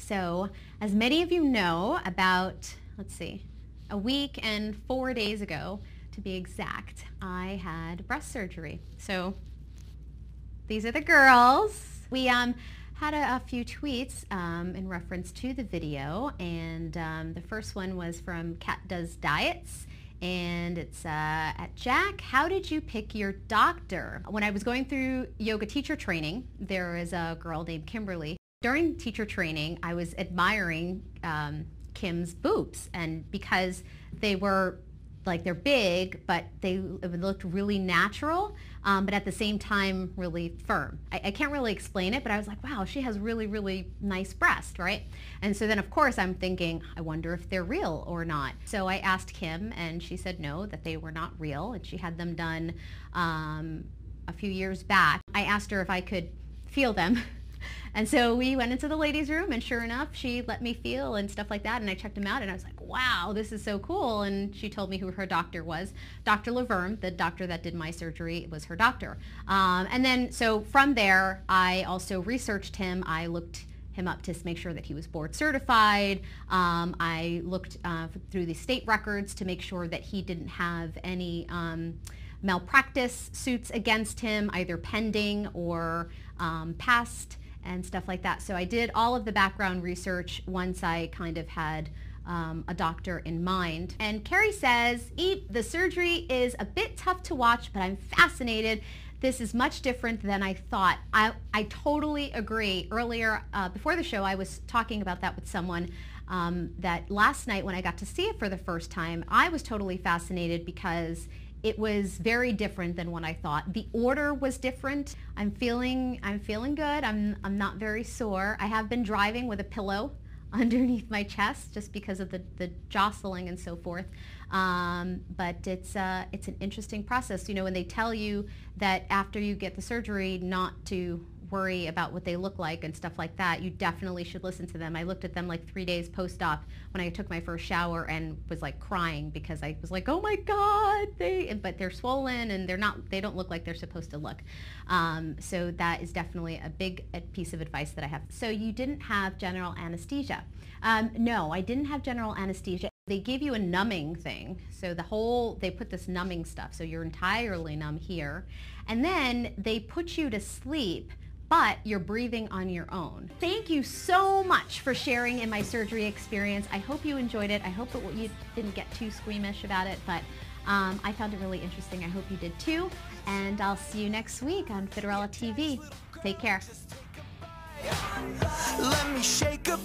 So, as many of you know, about, let's see, a week and 4 days ago, to be exact, I had breast surgery. So, these are the girls. We had a few tweets in reference to the video, and the first one was from Kat Does Diets, and it's at Jack, how did you pick your doctor? When I was going through yoga teacher training, there is a girl named Kimberly. During teacher training, I was admiring Kim's boobs, and because they were like, they're big, but it looked really natural, but at the same time really firm. I can't really explain it, but I was like, wow, she has really, really nice breasts, right? And so then of course I'm thinking, I wonder if they're real or not. So I asked Kim, and she said no, that they were not real, and she had them done a few years back. I asked her if I could feel them. And so we went into the ladies' room, and sure enough, she let me feel and stuff like that, and I checked them out, and I was like, wow, this is so cool. And she told me who her doctor was. Dr. Laverne, the doctor that did my surgery, was her doctor. And then, so from there, I also researched him. I looked him up to make sure that he was board certified. I looked through the state records to make sure that he didn't have any malpractice suits against him, either pending or past, and stuff like that. So I did all of the background research once I kind of had a doctor in mind. And Carrie says, the surgery is a bit tough to watch, but I'm fascinated. This is much different than I thought. I totally agree. Earlier, before the show, I was talking about that with someone, that last night when I got to see it for the first time, I was totally fascinated because it was very different than what I thought. The order was different. I'm feeling good. I'm not very sore. I have been driving with a pillow underneath my chest just because of the jostling and so forth. But it's an interesting process. You know, when they tell you that after you get the surgery not to worry about what they look like and stuff like that, you definitely should listen to them. I looked at them like 3 days post-op when I took my first shower and was like crying because I was like, oh my God, but they're swollen and they don't look like they're supposed to look. So that is definitely a big piece of advice that I have. So you didn't have general anesthesia. No, I didn't have general anesthesia. They give you a numbing thing. So they put this numbing stuff. So you're entirely numb here. And then they put you to sleep, but you're breathing on your own. Thank you so much for sharing in my surgery experience. I hope you enjoyed it. I hope that you didn't get too squeamish about it, but I found it really interesting. I hope you did too. And I'll see you next week on Fitterella TV. Take care. Let me shake a